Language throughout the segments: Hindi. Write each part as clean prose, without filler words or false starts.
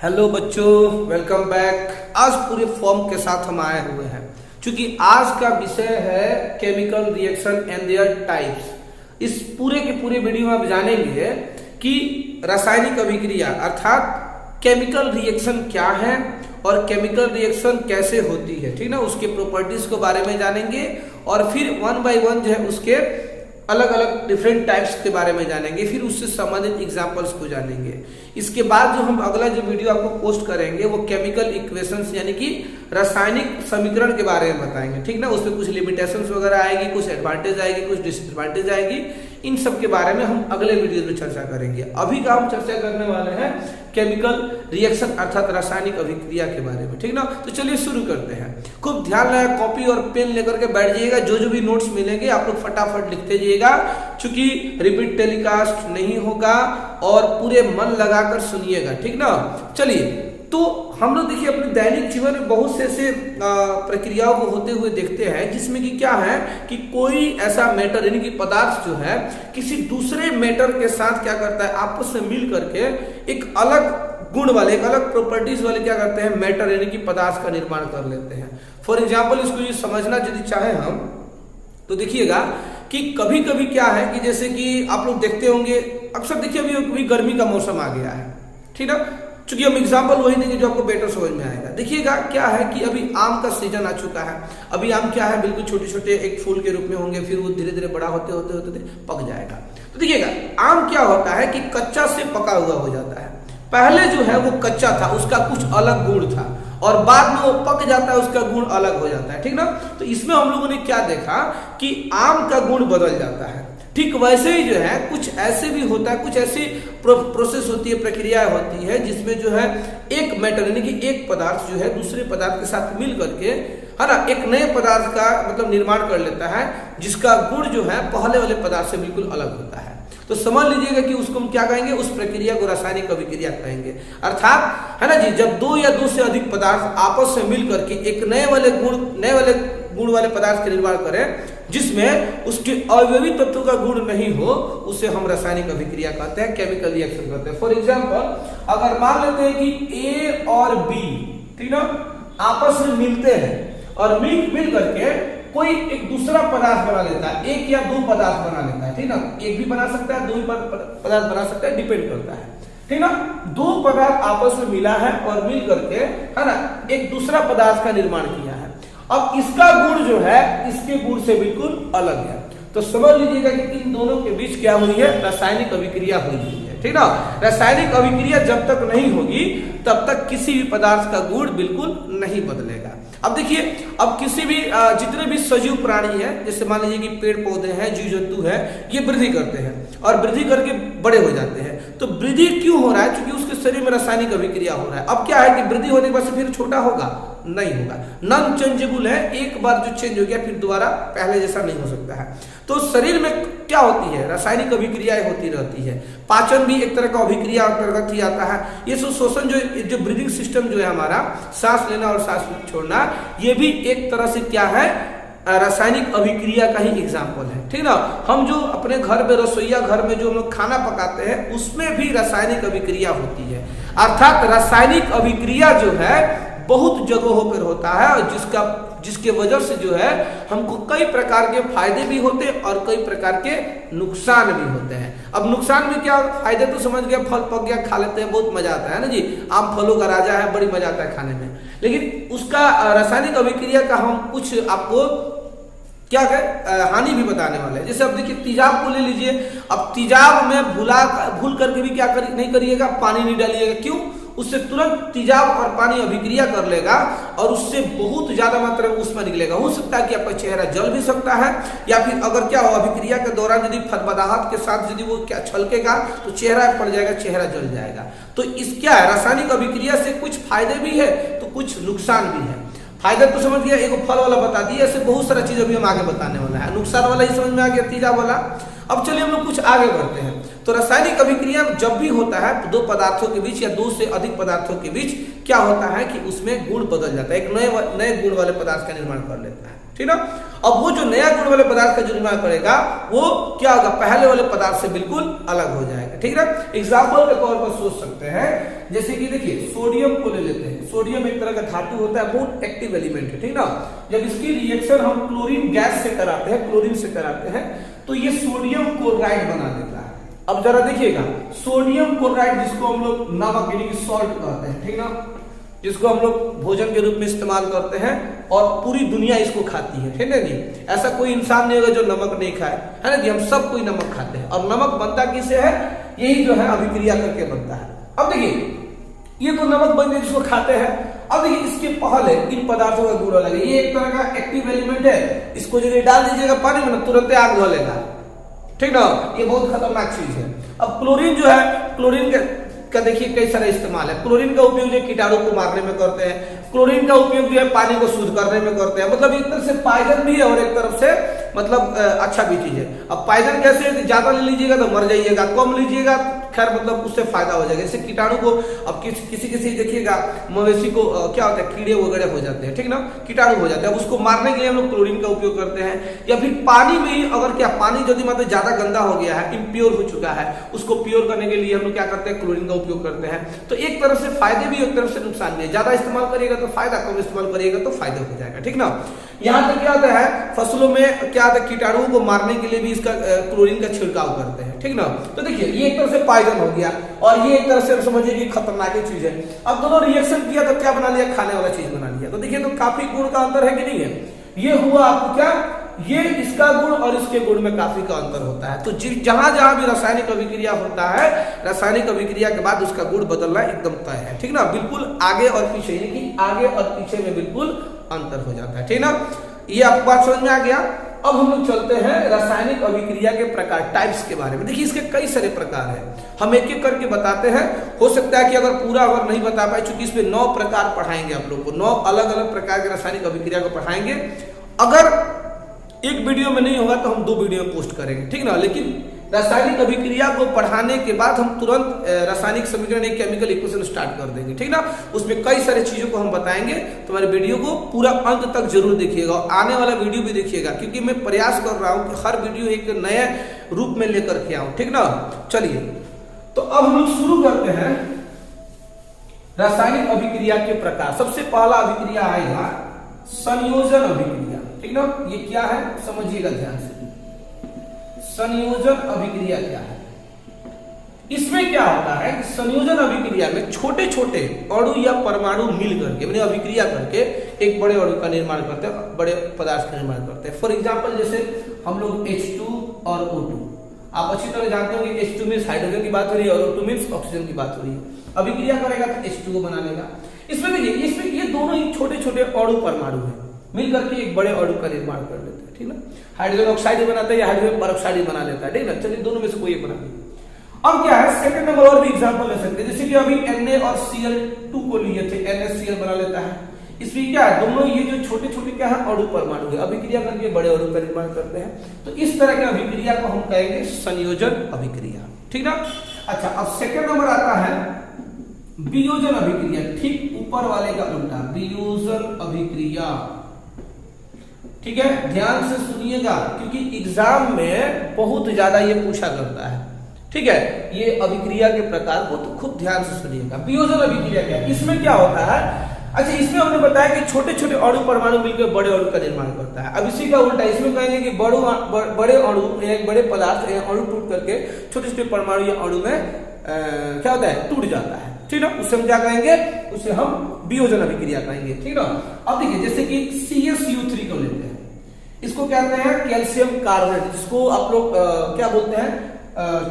हेलो बच्चों, वेलकम बैक। आज पूरे फॉर्म के साथ हम आए हुए हैं क्योंकि आज का विषय है chemical reaction and there types. इस पूरे के पूरे वीडियो में आप जानेंगे कि रासायनिक अभिक्रिया अर्थात केमिकल रिएक्शन क्या है और केमिकल रिएक्शन कैसे होती है, ठीक ना। उसके प्रॉपर्टीज के बारे में जानेंगे और फिर वन बाय वन जो है उसके अलग अलग डिफरेंट टाइप्स के बारे में जानेंगे, फिर उससे संबंधित एग्जांपल्स को जानेंगे। इसके बाद जो हम अगला जो वीडियो आपको पोस्ट करेंगे वो केमिकल इक्वेशंस यानी कि रासायनिक समीकरण के बारे में बताएंगे, ठीक ना। उसमें कुछ लिमिटेशंस वगैरह आएगी, कुछ एडवांटेज आएगी, कुछ डिसएडवांटेज आएगी। इन सब के बारे में हम अगले वीडियो में चर्चा करेंगे। अभी का हम चर्चा करने वाले हैं केमिकल रिएक्शन अर्थात रासायनिक अभिक्रिया के बारे में, ठीक ना। तो चलिए शुरू करते हैं। खूब ध्यान लगाए, कॉपी और पेन लेकर के बैठ जाइएगा। जो भी नोट्स मिलेंगे आप लोग फटाफट लिखते जाइएगा क्योंकि रिपीट टेलीकास्ट नहीं होगा और पूरे मन लगाकर सुनिएगा, ठीक ना। चलिए, तो हम लोग देखिए अपने दैनिक जीवन में बहुत से ऐसे प्रक्रियाओं को होते हुए देखते हैं जिसमें कि क्या है कि कोई ऐसा मैटर यानी कि पदार्थ जो है किसी दूसरे मैटर के साथ क्या करता है, आपस में मिल करके एक अलग गुण वाले, एक अलग प्रॉपर्टीज वाले क्या करते हैं, मैटर यानी कि पदार्थ का निर्माण कर लेते हैं। फॉर एग्जाम्पल इसको ये समझना यदि चाहे हम तो देखिएगा कि कभी कभी क्या है कि जैसे कि आप लोग देखते होंगे अक्सर, देखिए अभी गर्मी का मौसम आ गया है, ठीक ना। चूंकि हम एग्जाम्पल वही देंगे जो आपको बेटर समझ में आएगा। देखिएगा क्या है कि अभी आम का सीजन आ चुका है। अभी आम क्या है, बिल्कुल छोटे छोटे एक फूल के रूप में होंगे, फिर वो धीरे धीरे बड़ा होते होते होते पक जाएगा। तो देखिएगा आम क्या होता है कि कच्चा से पका हुआ हो जाता है। पहले जो है वो कच्चा था, उसका कुछ अलग गुण था और बाद में वो पक जाता है, उसका गुण अलग हो जाता है, ठीक ना। तो इसमें हम लोगों ने क्या देखा कि आम का गुण बदल जाता है। ठीक वैसे ही जो है कुछ ऐसे भी होता है, कुछ ऐसी प्रोसेस होती है, प्रक्रिया होती है जिसमें जो है एक मैटर यानी कि एक पदार्थ जो है दूसरे पदार्थ के साथ मिल करके है ना एक नए पदार्थ का मतलब निर्माण कर लेता है जिसका गुण जो है पहले वाले पदार्थ से बिल्कुल अलग होता है। तो समझ लीजिएगा कि उसको हम क्या कहेंगे, उस प्रक्रिया को रासायनिक अभिक्रिया कहेंगे। अर्थात है ना जी, जब दो या दो से अधिक पदार्थ आपस में मिल करके एक नए वाले गुण वाले पदार्थ का निर्माण करें जिसमें उसके अवयवी तत्वों का गुण नहीं हो, उसे हम रासायनिक अभिक्रिया कहते हैं, केमिकल रिएक्शन कहते हैं। फॉर एग्जांपल अगर मान लेते हैं कि ए और बी, ठीक ना, आपस में मिलते हैं और मिल करके कोई एक दूसरा पदार्थ बना लेता है, एक या दो पदार्थ बना लेता है, ठीक ना। एक भी बना सकता है, दो भी पदार्थ बना सकता है, डिपेंड करता है, ठीक ना। दो पदार्थ आपस में मिला है और मिल करके है ना एक दूसरा पदार्थ का निर्माण किया है। अब इसका गुण जो है इसके गुण से बिल्कुल अलग है। तो समझ लीजिएगा कि इन दोनों के बीच क्या हुई है, रासायनिक अभिक्रिया हुई है, ठीक ना। रासायनिक अभिक्रिया जब तक नहीं होगी तब तक किसी भी पदार्थ का गुण बिल्कुल नहीं बदलेगा। अब देखिए, अब किसी भी जितने भी सजीव प्राणी है, जैसे मान लीजिए कि पेड़ पौधे हैं, जीव जंतु है, ये वृद्धि करते हैं और वृद्धि करके बड़े हो जाते हैं। तो वृद्धि क्यों हो रहा है, क्योंकि उसके शरीर में रासायनिक अभिक्रिया हो रहा है। अब क्या है कि वृद्धि होने के बाद से फिर छोटा होगा नहीं होगा, नॉन चेंजेबल है। एक बार जो चेंज हो गया फिर दोबारा पहले जैसा नहीं हो सकता है। तो शरीर में क्या होती है, रासायनिक अभिक्रियाएं होती रहती है। पाचन भी एक तरह का अभिक्रिया अंतर्गत ही आता है। ये शोषण जो ब्रीदिंग सिस्टम जो है हमारा, सांस लेना और सांस छोड़ना, ये भी एक तरह से क्या है, रासायनिक अभिक्रिया का ही एग्जाम्पल है, ठीक ना। हम जो अपने घर में रसोईया घर में जो हम लोग खाना पकाते हैं उसमें भी रासायनिक अभिक्रिया होती है। अर्थात रासायनिक अभिक्रिया जो है बहुत जगहों पर होता है और जिसके वजह से जो है हमको कई प्रकार के फायदे भी होते हैं और कई प्रकार के नुकसान भी होते हैं। अब नुकसान में क्या, फायदे तो समझ गया, फल पक गया खा लेते हैं, बहुत मजा आता है ना जी, आम फलों का राजा है, बड़ी मजा आता है खाने में। लेकिन उसका रासायनिक अभिक्रिया का हम कुछ आपको क्या हानि भी बताने वाले हैं। जैसे अब देखिए तेजाब को ले लीजिए। अब तेजाब में भूल करके भी क्या नहीं करिएगा, पानी नहीं डालिएगा। क्यों? उससे तुरंत तेजाब और पानी अभिक्रिया कर लेगा और उससे बहुत ज्यादा मात्रा में ऊष्मा निकलेगा। हो सकता है कि आपका चेहरा जल भी सकता है, या फिर अगर क्या हो अभिक्रिया के दौरान यदि फदफदाहट के साथ यदि वो क्या छलकेगा तो चेहरा पड़ जाएगा, चेहरा जल जाएगा। तो इस क्या है, रासायनिक अभिक्रिया से कुछ फायदे भी है तो कुछ नुकसान भी है। फायदा तो समझ गया, एक फल वाला बता दिया, ऐसे बहुत सारा चीज अभी हम आगे बताने वाला है। नुकसान वाला ही समझ में आ गया, तेजाब वाला। अब चलिए हम लोग कुछ आगे बढ़ते हैं। तो रासायनिक अभिक्रिया जब भी होता है दो पदार्थों के बीच या दो से अधिक पदार्थों के बीच क्या होता है कि उसमें गुण बदल जाता है, एक नए गुण वाले पदार्थ का निर्माण कर लेता है। ठीक ना। अब वो जो नया गुण वाले पदार्थ का जो निर्माण करेगा वो क्या होगा, पहले वाले पदार्थ से बिल्कुल अलग हो जाएगा, ठीक ना। एग्जाम्पल के तौर पर सोच सकते हैं, जैसे कि देखिए सोडियम को ले लेते हैं। सोडियम एक तरह का धातु होता है, बहुत एक्टिव एलिमेंट है, ठीक ना। जब इसकी रिएक्शन हम क्लोरीन गैस से कराते हैं, क्लोरीन से कराते हैं, तो ये सोडियम क्लोराइड बना देता है। अब जरा देखिएगा, सोडियम क्लोराइड जिसको हम लोग नमक यानी कि सॉल्ट कहते हैं, ठीक ना, जिसको हम लोग भोजन के रूप में इस्तेमाल करते हैं और पूरी दुनिया इसको खाती है, ठीक है जी। ऐसा कोई इंसान नहीं होगा जो नमक नहीं खाए, है ना जी। हम सब कोई नमक खाते हैं और नमक बनता किससे है, यही जो है अभिक्रिया करके बनता है। अब देखिए ये तो नमक बन गया जिसको खाते हैं। अब देखिए इसके पहले इन पदार्थों का गुण अलग है। ये एक तरह का एक्टिव एलिमेंट है, इसको यदि डाल दीजिएगा पानी में ना तुरंत आग धो लेगा, ठीक ना। ये बहुत खतरनाक चीज है। अब क्लोरीन जो है, क्लोरीन का देखिए कई सारे इस्तेमाल है। क्लोरीन का उपयोग जो कीटाणु को मारने में करते हैं, क्लोरीन का उपयोग जो है पानी को शुद्ध करने में करते हैं। मतलब एक तरफ से पॉइजन भी है और एक तरफ से मतलब अच्छा भी चीज है। अब पॉइजन कैसे है, ज्यादा ले लीजिएगा तो मर जाइएगा, कम लीजिएगा खैर मतलब उससे फायदा हो जाएगा। जैसे कीटाणु को अब किसी देखिएगा मवेशी को क्या होता है, कीड़े वगैरह हो जाते हैं, ठीक ना, कीटाणु हो जाते हैं। अब उसको मारने के लिए हम लोग क्लोरीन का उपयोग करते हैं। या फिर पानी में ही अगर क्या पानी यदि मतलब ज्यादा गंदा हो गया है, इम्प्योर हो चुका है, उसको प्योर करने के लिए हम लोग क्या करते हैं, क्लोरीन का उपयोग करते हैं। तो एक तरफ से फायदे भी, एक तरफ से नुकसान भी है। ज्यादा इस्तेमाल करिएगा तो फायदा, कम इस्तेमाल करिएगा तो फायदा हो जाएगा, ठीक ना। यहाँ तक क्या होता है, फसलों में क्या होता है, कीटाणुओं को मारने के लिए भी इसका क्लोरीन का छिड़काव करते हैं, ठीक ना। तो देखिए ये एक तरह से पॉइजन हो गया और ये एक तरह से समझिए कि खतरनाक चीज है। अब दोनों रिएक्शन किया तो क्या बना लिया, खाने वाला चीज बना लिया। तो देखिए तो काफी गुण का अंतर है कि नहीं है। ये हुआ आपको क्या, ये इसका गुण और इसके गुण में काफी का अंतर होता है। तो जहां जहां भी रासायनिक अभिक्रिया होता है, रासायनिक अभिक्रिया के बाद उसका गुण बदलना एकदम तय है, ठीक ना। बिल्कुल आगे और पीछे, यानी कि आगे और पीछे में बिल्कुल अंतर हो जाता है, ठीक ना। ये आपको बात समझ में आ गया। अब हम लोग चलते हैं रासायनिक अभिक्रिया के प्रकार, टाइप्स के बारे में। देखिए इसके कई सारे प्रकार हैं, हम एक एक करके बताते हैं। हो सकता है कि अगर पूरा अगर नहीं बता पाए, चूंकि इसमें 9 प्रकार पढ़ाएंगे आप लोग को, 9 अलग अलग प्रकार के रासायनिक अभिक्रिया को पढ़ाएंगे। अगर एक वीडियो में नहीं होगा तो हम 2 वीडियो में पोस्ट करेंगे, ठीक ना। लेकिन रासायनिक अभिक्रिया को पढ़ाने के बाद हम तुरंत रासायनिक समीकरण, एक केमिकल इक्वेशन स्टार्ट कर देंगे, ठीक ना। उसमें कई सारी चीजों को हम बताएंगे। तो हमारे वीडियो को पूरा अंत तक जरूर देखिएगा और आने वाला वीडियो भी देखिएगा, क्योंकि मैं प्रयास कर रहा हूं कि हर वीडियो एक नए रूप में लेकर के आऊं, ठीक ना। चलिए तो अब हम लोग शुरू करते हैं रासायनिक अभिक्रिया के प्रकार। सबसे पहला अभिक्रिया आएगा संयोजन अभिक्रिया, ठीक ना। ये क्या है समझिएगा ध्यान से। संयोजन अभिक्रिया क्या है, इसमें क्या होता है कि संयोजन अभिक्रिया में छोटे छोटे अणु या परमाणु मिल करके मैंने अभिक्रिया करके एक बड़े अणु का निर्माण करते हैं, बड़े पदार्थ का निर्माण करते हैं। फॉर एग्जांपल जैसे हम लोग H2 और O2, आप अच्छी तरह जानते हो कि H2 मीन्स हाइड्रोजन की बात हो रही है और O2 मीन्स ऑक्सीजन की बात हो रही है। अभिक्रिया करेगा तो H2 को बना लेगा। इसमें देखिए इसमें ये दोनों ही छोटे छोटे अणु परमाणु है, मिलकर के एक बड़े अणु का निर्माण कर लेते हैं, ठीक ना। हाइड्रोजन ऑक्साइड बनाता है या हाइड्रोजन पेरोक्साइड बना लेता है, ठीक ना। चलिए दोनों में से कोई एक बना लिया। अब क्या है, सेकंड नंबर और भी एग्जांपल ले सकते हैं। जैसे कि अभी Na और Cl2 को लिए थे, NaCl बना लेता है। इसमें क्या है, दोनों ये जो छोटे छोटे क्या है अणु परमाणु है, अभिक्रिया करके बड़े अणु का निर्माण करते हैं। तो इस तरह के अभिक्रिया को हम कहेंगे संयोजन अभिक्रिया, ठीक ना। अच्छा अब सेकंड नंबर आता है वियोजन अभिक्रिया, ठीक ऊपर वाले का उल्टा, वियोजन अभिक्रिया, ठीक है। ध्यान से सुनिएगा क्योंकि एग्जाम में बहुत ज्यादा ये पूछा करता है, ठीक है। ये अभिक्रिया के प्रकार को तो खूब ध्यान से सुनिएगा। वियोजन अभिक्रिया क्या है, इसमें क्या होता है। अच्छा इसमें हमने बताया कि छोटे छोटे अणु परमाणु मिलकर बड़े अणु का निर्माण करता है। अब इसी का उल्टा इसमें कहेंगे कि बड़े अणु, एक बड़े पदार्थ अणु टूट करके छोटे छोटे परमाणु या अणु में क्या होता है, टूट जाता है, ठीक ना। उससे हम क्या कहेंगे, उसे हम वियोजन अभिक्रिया कहेंगे, ठीक ना। अब देखिए जैसे कि CsU3 को लेते हैं, इसको कहते हैं कैल्शियम कार्बोनेट, जिसको आप लोग क्या बोलते हैं,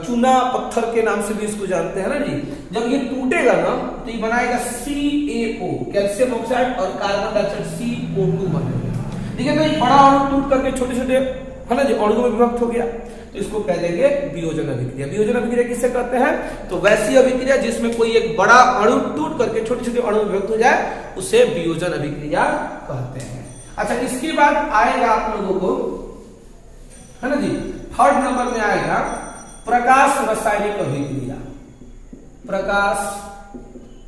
चूना पत्थर के नाम से भी इसको जानते हैं ना जी। जब ये टूटेगा ना तो ये बनाएगा CaO, कैल्शियम ऑक्साइड, और कार्बन डाइऑक्साइड CO2 बनेगा। ठीक है, तो ये बड़ा अणु टूट करके छोटे छोटे है ना जी अणुओं में विभक्त हो गया, तो इसको कह देंगे वियोजन अभिक्रिया। वियोजन अभिक्रिया किससे कहते हैं, तो वैसी अभिक्रिया जिसमें कोई एक बड़ा अणु टूट करके छोटे छोटे अणु में विभक्त हो जाए उसे वियोजन अभिक्रिया कहते हैं। अच्छा इसके बाद आएगा आप लोगों को है ना जी, थर्ड नंबर में आएगा प्रकाश रासायनिक अभिक्रिया। प्रकाश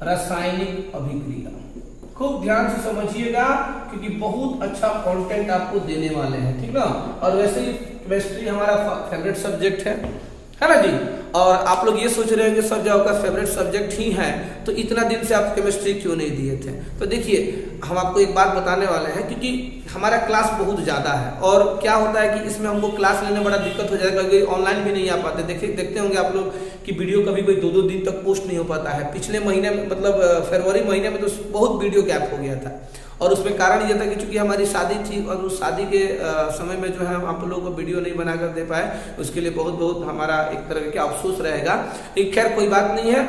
रासायनिक अभिक्रिया खूब ध्यान से समझिएगा क्योंकि बहुत अच्छा कंटेंट आपको देने वाले हैं, ठीक ना। और वैसे ही केमिस्ट्री हमारा फेवरेट सब्जेक्ट है ना जी। और आप लोग ये सोच रहे हैं कि सर जो आपका फेवरेट सब्जेक्ट ही है तो इतना दिन से आप केमिस्ट्री क्यों नहीं दिए थे। तो देखिए हम आपको एक बात बताने वाले हैं क्योंकि हमारा क्लास बहुत ज़्यादा है और क्या होता है कि इसमें हमको क्लास लेने में बड़ा दिक्कत हो जाएगा क्योंकि ऑनलाइन भी नहीं आ पाते। देखते होंगे आप लोग कि वीडियो कभी कोई 2-2 दिन तक पोस्ट नहीं हो पाता है। पिछले महीने में मतलब फरवरी महीने में तो बहुत वीडियो गैप हो गया था और उसमें कारण ये था कि चूंकि हमारी शादी थी और उस शादी के समय में जो है हम आप लोगों को वीडियो नहीं बनाकर दे पाए, उसके लिए बहुत बहुत हमारा एक तरह का अफसोस रहेगा। लेकिन खैर कोई बात नहीं है,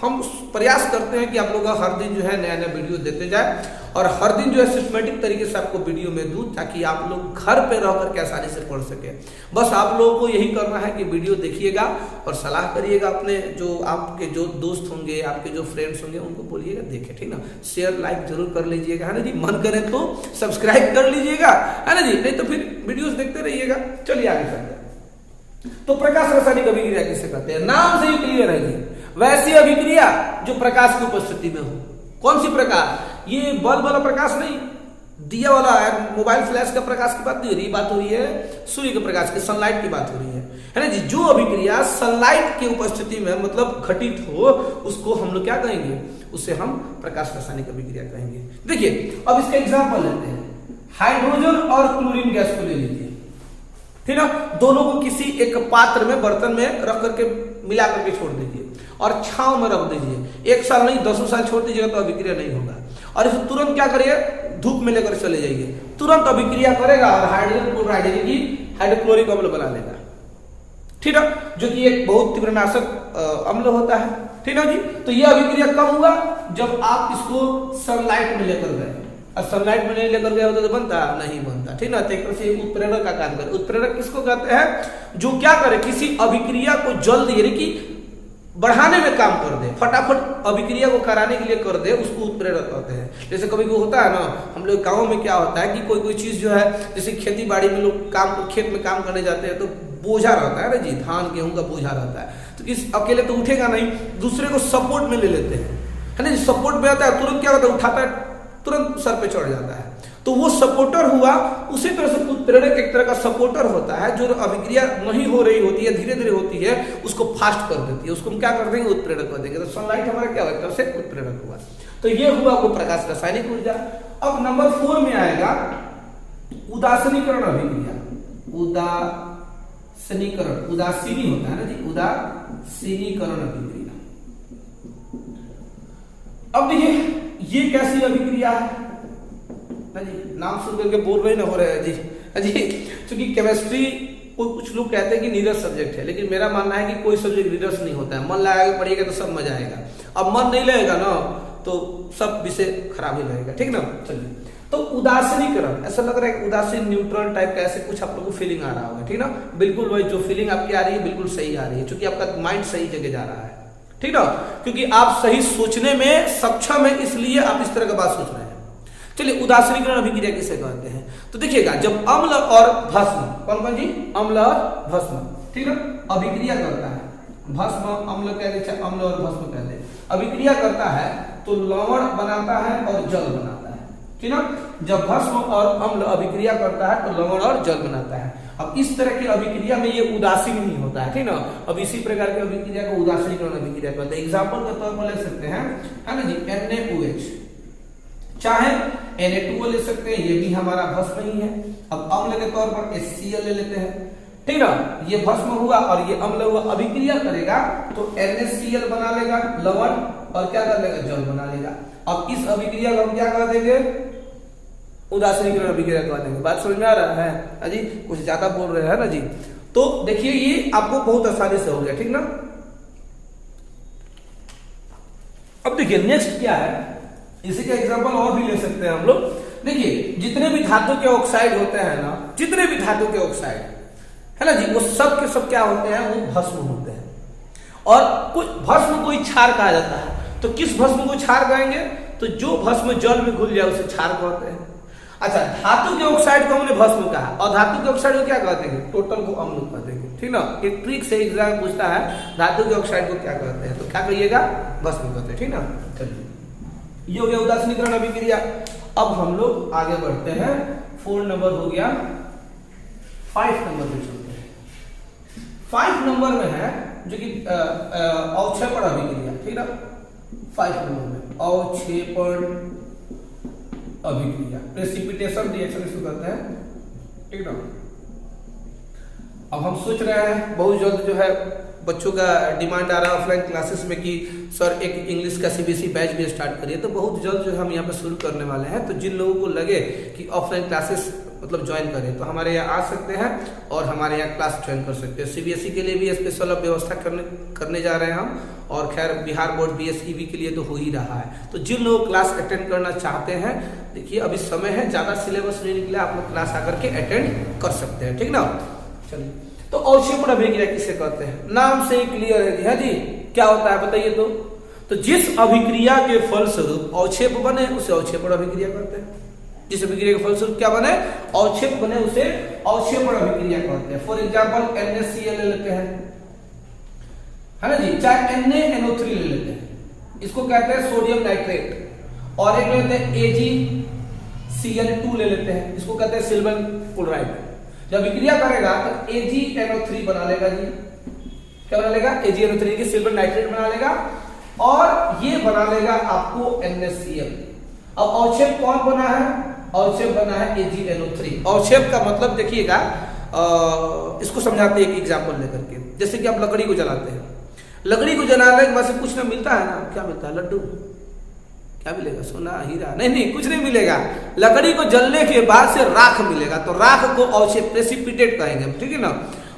हम प्रयास करते हैं कि आप लोग हर दिन जो है नया नया वीडियो देते जाए और हर दिन जो है सिस्टमेटिक तरीके से आपको वीडियो में दूं ताकि आप लोग घर पे रह करके आसानी से पढ़ सके। बस आप लोगों को यही करना है कि वीडियो देखिएगा और सलाह करिएगा अपने जो आपके जो दोस्त होंगे, आपके जो फ्रेंड्स होंगे उनको बोलिएगा देखे, ठीक ना। शेयर लाइक जरूर कर लीजिएगा, है ना जी। मन करे तो सब्सक्राइब कर लीजिएगा, है ना जी, नहीं तो फिर वीडियोस देखते रहिएगा। चलिए आगे चलते हैं। तो प्रकाश रासायनिक अभिक्रिया किसे कहते हैं? नाम से ही क्लियर है जी, वैसी अभिक्रिया जो प्रकाश की उपस्थिति में हो। कौन सी प्रकाश? ये बल्ब वाला प्रकाश नहीं, दिया वाला है, मोबाइल फ्लैश का प्रकाश की बात नहीं हो रही, बात हो रही है सूर्य के प्रकाश की, सनलाइट की बात हो रही है ना जी। जो अभिक्रिया सनलाइट की उपस्थिति में मतलब घटित हो उसको हम लोग क्या कहेंगे? उसे हम प्रकाश रासायनिक अभिक्रिया कहेंगे। देखिए अब इसका एग्जाम्पल लेते हैं। हाइड्रोजन और क्लोरीन गैस को ले लीजिए, ठीक ना। दोनों को किसी एक पात्र में बर्तन में रख करके मिला करके छोड़ दीजिए और छांव में रख दीजिए। 1 साल नहीं 10 साल छोड़ दीजिएगा तो अभिक्रिया नहीं होगा। और इसे तुरंत क्या करिए? धूप में लेकर चले जाइए, तुरंत अभिक्रिया करेगा और हाइड्रोजन क्लोराइड की हाइड्रोक्लोरिक अम्ल बना लेगा, ठीक है, जो कि एक बहुत तीव्रनाशक अम्ल होता है, ठीक है जी। तो यह अभिक्रिया कब हुआ? जब आप इसको सनलाइट में लेकर गए। और सनलाइट में नहीं लेकर गए होते तो बनता नहीं बनता, ठीक ना। तो एक तरह से उत्प्रेरक का काम करे। उत्प्रेरक किसको कहते हैं? जो क्या करे? किसी अभिक्रिया को जल्द यानी कि बढ़ाने में काम कर दे, फटाफट अभिक्रिया को कराने के लिए कर दे, उसको उत्प्रेरक कहते हैं। जैसे कभी कोई होता है ना, हम लोग गाँव में क्या होता है कि कोई चीज जो है जैसे खेती बाड़ी में लोग काम खेत में काम करने जाते हैं तो बोझा रहता है ना जी, धान गेहूं का बोझा रहता है, तो इस अकेले तो उठेगा नहीं, दूसरे को सपोर्ट में ले लेते हैं, है ना जी। सपोर्ट में आता है, तुरंत क्या होता है? उठाता है, तुरंत सर पे चढ़ जाता है। तो वो सपोर्टर हुआ। उसी तरह से उत्प्रेरक एक तरह का सपोर्टर होता है जो अभिक्रिया नहीं हो रही होती है, धीरे धीरे होती है, उसको फास्ट कर देती है, उसको हम क्या कर देंगे? उत्प्रेरक कर देंगे। तो सनलाइट हमारा क्या होता है? उससे उत्प्रेरक हुआ। तो ये हुआ वो प्रकाश रासायनिक ऊर्जा। अब नंबर 4 में आएगा उदासीनीकरण अभिक्रिया। उदासीनीकरण, उदासीनी होता है ना जी, उदासीनीकरण अभिक्रिया। अब देखिए ये कैसी अभिक्रिया है ना जी, नाम सुन करके बोल रहे ना हो रहे हैं जी जी। क्योंकि केमिस्ट्री को कुछ लोग कहते हैं कि नीरस सब्जेक्ट है, लेकिन मेरा मानना है कि कोई सब्जेक्ट नीरस नहीं होता है। मन लगा के पढ़िएगा तो सब मजा आएगा। अब मन नहीं लगेगा ना तो सब विषय खराब ही रहेगा, ठीक ना। चलिए तो उदासीनीकरण, ऐसा लग रहा है उदासीन न्यूट्रल टाइप का ऐसे कुछ आप लोगों को फीलिंग आ रहा होगा, ठीक ना। बिल्कुल वही जो फीलिंग आपकी आ रही है बिल्कुल सही आ रही है, क्योंकि आपका माइंड सही जगह जा रहा है, ठीक ना। क्योंकि आप सही सोचने में सक्षम है, इसलिए आप इस तरह का बात सोच रहे हैं। चलिए उदासीनीकरण अभिक्रिया किसे कहते हैं? तो देखिएगा जब अम्ल और भस्म, कौन जी? अम्ल और भस्म, ठीक है, अभिक्रिया करता है। भस्म अम्ल कह दे, चाहे अम्ल और भस्म कह दे, अभिक्रिया करता है तो लवण बनाता है और जल बनाता है, ठीक ना। जब भस्म और अम्ल अभिक्रिया करता है तो लवण और जल बनाता है। अब इस तरह की अभिक्रिया में ये उदासीन नहीं होता है, ठीक ना। अब इसी प्रकार की अभिक्रिया को उदासीनीकरण अभिक्रिया कहते हैं। एग्जाम्पल के तौर पर ले सकते हैं, है ना जी, NaOH, चाहे Na2O ले सकते हैं, ये भी हमारा भस्म ही है। अब अम्ल के तौर पर HCl ले लेते हैं, ठीक ना। ये भस्म हुआ और ये अम्ल हुआ, अभिक्रिया करेगा तो NaCl बना लेगा लवण और क्या कर लेगा? जल बना लेगा। अब इस अभिक्रिया को हम क्या कर देंगे? उदासीनीकरण अभिक्रिया कह देंगे। बात समझ में आ रहा है जी? कुछ ज्यादा बोल रहे हैं ना जी। तो देखिए ये आपको बहुत आसानी से हो गया, ठीक ना। अब देखिए नेक्स्ट क्या है, इसी का एग्जांपल और भी ले सकते हैं हम लोग। देखिए जितने भी धातु के ऑक्साइड होते हैं ना, जितने भी धातु के ऑक्साइड है ना जी, वो सब के सब क्या होते हैं? वो भस्म होते हैं। और कुछ भस्म को ही क्षार कहा जाता है। तो किस भस्म को क्षार कहेंगे? तो जो भस्म जल में घुल जाए उसे क्षार कहते हैं। अच्छा, धातु के ऑक्साइड को हमने भस्म कहा और धातु के ऑक्साइड को क्या कहते हैं? टोटल को अम्ल कहते हैं, ठीक ना। एक ट्रिक से एग्जाम पूछता है धातु के ऑक्साइड को क्या कहते हैं, तो क्या कहिएगा? भस्म कहते हैं, ठीक ना। चलिए ये हो गया उदासीनीकरण अभिक्रिया। अब हम लोग आगे बढ़ते हैं, 4 नंबर हो गया, 5 नंबर पे चलते हैं। 5 नंबर में है जो कि अवक्षेपण अभिक्रिया, ठीक ना। 5 नंबर में अवक्षेपण अभिक्रिया, प्रेसिपिटेशन रिएक्शन इसको कहते हैं, ठीक ना। अब हम सोच रहे हैं बहुत जल्द जो है बच्चों का डिमांड आ रहा है ऑफलाइन क्लासेस में कि सर एक इंग्लिश का सीबीएसई बैच भी स्टार्ट करिए, तो बहुत जल्द जो है हम यहाँ पे शुरू करने वाले हैं। तो जिन लोगों को लगे कि ऑफलाइन क्लासेस मतलब ज्वाइन करें तो हमारे यहाँ आ सकते हैं और हमारे यहाँ क्लास ज्वाइन कर सकते हैं। सीबीएसई के लिए भी स्पेशल अब व्यवस्था करने जा रहे हैं हम, और खैर बिहार बोर्ड बीएसईबी के लिए तो हो ही रहा है। तो जिन लोग क्लास अटेंड करना चाहते हैं, देखिए अभी समय है, ज्यादा सिलेबस नहीं निकला, आप लोग क्लास आकर के अटेंड कर सकते हैं, ठीक ना। चलिए, तो अवक्षेपण अभिक्रिया किसे कहते हैं, नाम से ही क्लियर है जी। हाँ जी, क्या होता है बताइए तो जिस अभिक्रिया के फलस्वरूप अवक्षेप बने उसे अवक्षेपण अभिक्रिया कहते हैं। जिस अभिक्रिया के फलस्वरूप क्या बने, अवक्षेप बने, उसे अवक्षेपण अभिक्रिया कहते हैं। फॉर एग्जाम्पल NaCl ले लेते हैं, है ना जी, चाहे NaNO3 ले लेते हैं, इसको कहते हैं सोडियम नाइट्रेट, और एक लेते हैं AgCl2 ले लेते हैं, इसको कहते हैं सिल्वर क्लोराइड। जब अभिक्रिया करेगा तो AgNO3 बना लेगा जी, क्या बना लेगा, AgNO3 की सिल्वर नाइट्रेट बना लेगा, और ये बना लेगा आपको NaCl। अब अवक्षेप कौन बना है, अवक्षेप बना है AgNO3। अवक्षेप का मतलब देखिएगा, इसको समझाते हैं एक एग्जांपल लेकर के। जैसे कि आप लकड़ी को जलाते हैं, लकड़ी को जलाने के बाद से कुछ ना मिलता है ना, क्या मिलता है, लड्डू, क्या मिलेगा, सोना हीरा, नहीं, कुछ नहीं मिलेगा। लकड़ी को जलने के बाद से राख मिलेगा, तो राख को अवक्षेप प्रेसिपिटेट कहेंगे, ठीक है ना।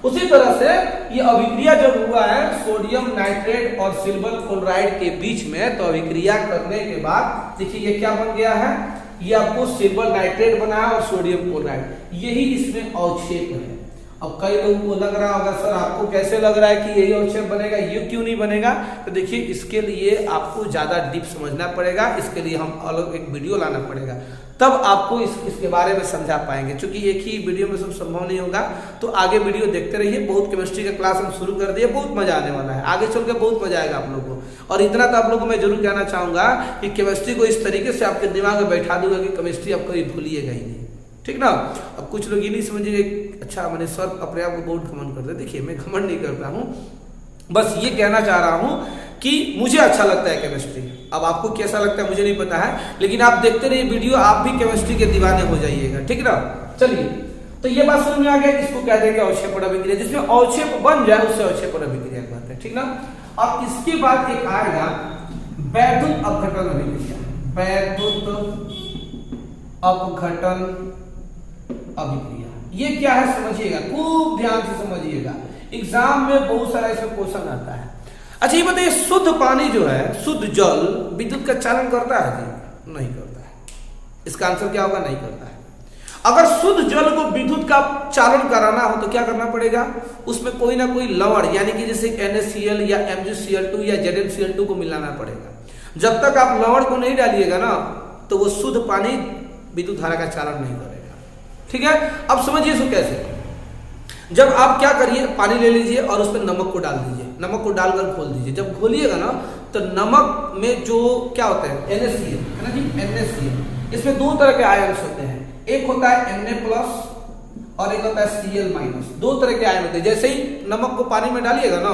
उसी तरह से ये अभिक्रिया जब हुआ है सोडियम नाइट्रेट और सिल्वर क्लोराइड के बीच में, तो अभिक्रिया करने के बाद देखिए ये क्या बन गया है, ये आपको सिल्वर नाइट्रेट बना है और सोडियम क्लोराइड, यही इसमें अवक्षेप है। अब कई लोगों को लग रहा होगा सर आपको कैसे लग रहा है कि यही अवक्षेप बनेगा, ये क्यों नहीं बनेगा, तो देखिए इसके लिए आपको ज्यादा डीप समझना पड़ेगा, इसके लिए हम अलग एक वीडियो लाना पड़ेगा, तब आपको इसके बारे में समझा पाएंगे। क्योंकि एक ही वीडियो में सब संभव नहीं होगा, तो आगे वीडियो देखते रहिए। बहुत केमिस्ट्री का क्लास हम शुरू कर दिए, बहुत मजा आने वाला है, आगे चल के बहुत मजा आएगा आप लोगों को। और इतना तो आप लोगों को मैं जरूर कहना चाहूंगा कि केमिस्ट्री को इस तरीके से आपके दिमाग में बैठा दूंगा कि केमिस्ट्री आप कभी भूलिएगा ही नहीं, ठीक ना। अब कुछ लोग ये नहीं समझिएगा, अच्छा मैंने सर अपने आप को बहुत घमंड करते, देखिए मैं घमंड नहीं करता हूँ, बस ये कहना चाह रहा हूँ कि मुझे अच्छा लगता है केमिस्ट्री। अब आपको कैसा लगता है मुझे नहीं पता है, लेकिन आप देखते रहिए वीडियो, आप भी केमिस्ट्री के दीवाने हो जाइएगा, ठीक ना। चलिए, तो ये बात समझ में आ गया, इसको कह देंगे अवक्षेपण अभिक्रिया। जिसमें अवक्षेप बन जाए उसे अवक्षेपण अभिक्रिया कहते हैं, ठीक ना। अब इसके बाद एक आएगा वैद्युत अपघटन अभिक्रिया, वैद्युत अपघटन अभिक्रिया। ये क्या है समझिएगा, खूब ध्यान से समझिएगा, एग्जाम में बहुत सारा इसमें क्वेश्चन आता है। अच्छा ये बताइए, शुद्ध पानी जो है, शुद्ध जल विद्युत का चालन करता है जी, नहीं करता है। इसका आंसर क्या होगा, नहीं करता है। अगर शुद्ध जल को विद्युत का चालन कराना हो तो क्या करना पड़ेगा, उसमें कोई ना कोई लवण, यानी कि जैसे NaCl या MgCl2 या ZnCl2 को मिलाना पड़ेगा। जब तक आप लवण को नहीं डालिएगा ना, तो वो शुद्ध पानी विद्युत धारा का चालन नहीं करेगा, ठीक है। अब समझिए इसको कैसे, जब आप क्या करिए, पानी ले लीजिए और उसमें नमक को डाल दीजिए, नमक को डालकर घोल दीजिए। जब घोलिएगा ना, तो नमक में जो क्या होता है, NaCl, है ना जी, NaCl, इसमें दो तरह के आयन्स होते हैं, एक होता है Na+ और एक होता है Cl-। दो तरह के आयन होते हैं। जैसे ही नमक को पानी में डालिएगा ना,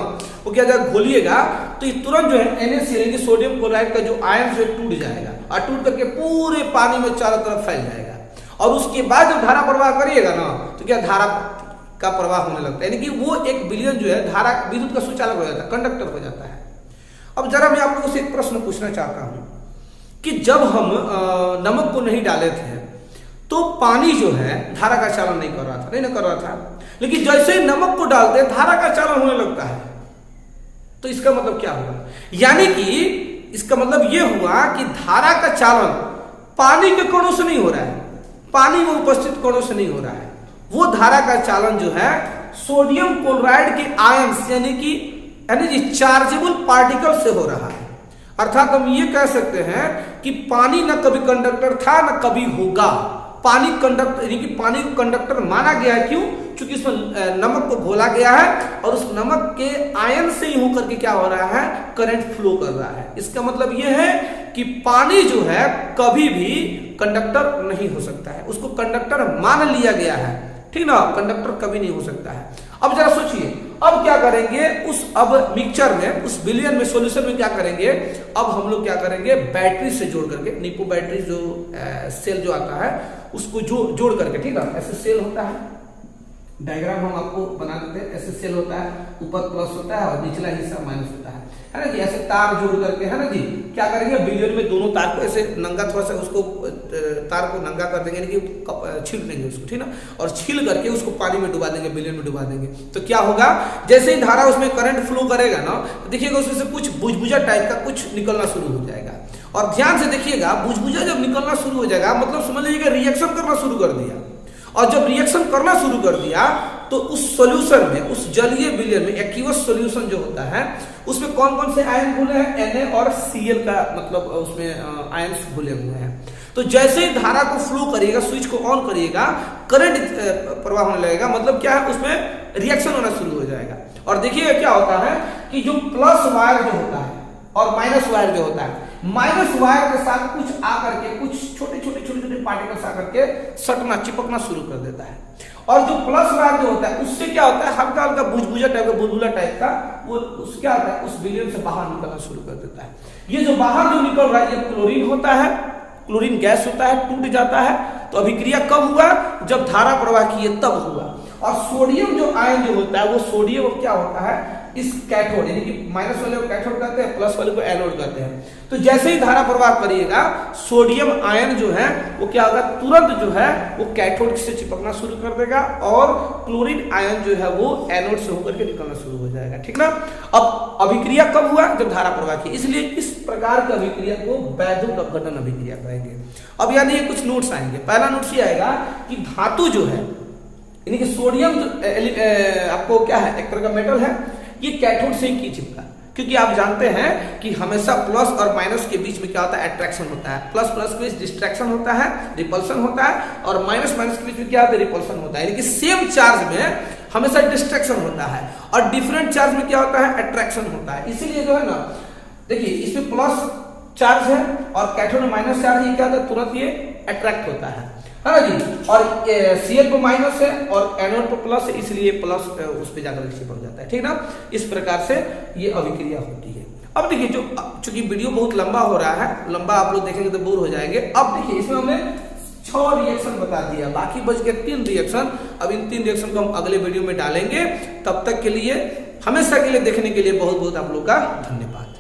वो क्या जब घोलिएगा तो ये तुरंत जो है NaCl यानी सोडियम क्लोराइड का जो आयन जो टूट जाएगा, और टूट करके पूरे पानी में चारों तरफ फैल जाएगा। और उसके बाद जब धारा प्रवाह करिएगा ना, तो क्या धारा का प्रवाह होने लगता है, यानी कि वो एक विलयन जो है धारा विद्युत का सुचालक हो जाता है, कंडक्टर हो जाता है। अब जरा मैं आप लोगों से एक प्रश्न पूछना चाहता हूं कि जब हम नमक को नहीं डाले थे तो पानी जो है धारा का चालन नहीं कर रहा था, नहीं ना कर रहा था, लेकिन जैसे ही नमक को डालते धारा का चालन होने लगता है। तो इसका मतलब क्या हुआ, यानी कि इसका मतलब यह हुआ कि धारा का चालन पानी के कणों से नहीं हो रहा है, पानी में उपस्थित कणों से नहीं हो रहा है, वो धारा का चालन जो है सोडियम क्लोराइड के आयंस यानी कि चार्जेबल पार्टिकल से हो रहा है। अर्थात हम ये कह सकते हैं कि पानी न कभी कंडक्टर था न कभी होगा। पानी कंडक्टर यानी कि पानी को कंडक्टर माना गया है, क्यों, चूंकि इसमें नमक को घोला गया है और उस नमक के आयन से ही होकर के क्या हो रहा है, करंट फ्लो कर रहा है। इसका मतलब यह है कि पानी जो है कभी भी कंडक्टर नहीं हो सकता है, उसको कंडक्टर मान लिया गया है, ठीक ना, कंडक्टर कभी नहीं हो सकता है। अब जरा सोचिए, अब क्या करेंगे अब मिक्सचर में, उस बिलियन में, सॉल्यूशन में क्या करेंगे, अब हम लोग क्या करेंगे, बैटरी से जोड़ करके, निपो बैटरी जो सेल जो आता है उसको जोड़ करके, ठीक है, ऐसे सेल होता है, डायग्राम हम आपको बना देते हैं, ऐसे सेल होता है, ऊपर प्लस होता है और निचला हिस्सा माइनस होता है ना जी, ऐसे तार जोड़ करके, है ना जी, क्या करेंगे, बिलियन में दोनों तार को ऐसे नंगा, थोड़ा सा उसको तार को नंगा कर देंगे, यानी कि छील देंगे उसको, ठीक ना, और छील करके उसको पानी में डुबा देंगे, बिलियन में डुबा देंगे। तो क्या होगा, जैसे ही धारा उसमें करंट फ्लो करेगा ना, तो देखिएगा उसमें से कुछ बुझबुझा टाइप का कुछ निकलना शुरू हो जाएगा। और ध्यान से देखिएगा, बुझबुझा जब निकलना शुरू हो जाएगा, मतलब समझ लीजिएगा रिएक्शन करना शुरू कर दिया, और जब रिएक्शन करना शुरू कर दिया तो उस सॉल्यूशन में, उस जलीय विलयन में, एक्वियस सॉल्यूशन जो होता है उसमें कौन कौन से आयन घुले हैं, Na और Cl का मतलब उसमें आयन घुले हुए हैं। तो जैसे ही धारा को फ्लो करिएगा, स्विच को ऑन करिएगा, करंट प्रवाह होने लगेगा, मतलब क्या है, उसमें रिएक्शन होना शुरू हो जाएगा। और देखिएगा क्या होता है कि जो प्लस वायर जो होता है और माइनस वायर जो होता है, माइनस वायर के साथ कुछ आकर के, कुछ छोटे छोटे पार्टिकल्स आकर के सटना, चिपकना शुरू कर देता है। और जो प्लस वायर जो होता है उससे क्या होता है, हल्का हल्का बुझबुझा टाइप का, बुलबुला टाइप का, वो उस क्या होता है, उस विलयन से बाहर निकलना शुरू कर देता है। ये जो बाहर जो निकल रहा है ये क्लोरीन होता है, क्लोरीन गैस होता है, टूट जाता है। तो अभिक्रिया कब हुआ, जब धारा प्रवाह की है तब हुआ। और सोडियम जो आयन जो होता है, वो सोडियम क्या होता है, इस कैथोड, यानी कि माइनस वाले को कैथोड कहते हैं, प्लस वाले को एनोड कहते हैं। तो जैसे ही धारा प्रवाह करिएगा, सोडियम आयन जो है वो क्या होगा, तुरंत जो है वो कैथोड से चिपकना शुरू कर देगा और क्लोरीन आयन जो है वो एनोड से होकर के निकलना शुरू हो जाएगा, ठीक ना। अब अभिक्रिया कब हुआ, जब धारा प्रवाह की, इसलिए इस प्रकार की अभिक्रिया को वैद्युत अपघटन अभिक्रिया कहेंगे। अब यानी ये कुछ नोट्स आएंगे। पहला नोट्स ये आएगा कि धातु जो है, यानी कि सोडियम आपको क्या है, एक तरह का मेटल है, ये कैथोड से ही चिपका, क्योंकि आप जानते हैं कि हमेशा प्लस और माइनस के बीच में क्या होता है, अट्रैक्शन होता है। प्लस प्लस के बीच डिस्ट्रैक्शन होता है, रिपल्सन होता है, और माइनस माइनस के बीच में क्या होता है, रिपल्सन होता है। यानी कि सेम चार्ज में हमेशा डिस्ट्रैक्शन होता है और डिफरेंट चार्ज में क्या होता है, अट्रैक्शन होता है। इसीलिए जो है ना, देखिए इसमें प्लस चार्ज है और कैथोड में माइनस चार्ज, ये क्या होता है, तुरंत ये अट्रैक्ट होता है ना जी। और Cl पे माइनस है और एनोड पे प्लस है, इसलिए प्लस उस पे जाकर चिपक जाता है, ठीक ना। इस प्रकार से ये अभिक्रिया होती है। अब देखिए, जो चूंकि वीडियो बहुत लंबा हो रहा है, लंबा आप लोग देखेंगे तो बोर हो जाएंगे। अब देखिए, इसमें हमने 6 रिएक्शन बता दिया, बाकी बच गए 3 रिएक्शन। अब इन 3 रिएक्शन को हम अगले वीडियो में डालेंगे। तब तक के लिए, हमेशा के लिए देखने के लिए बहुत बहुत आप लोग का धन्यवाद।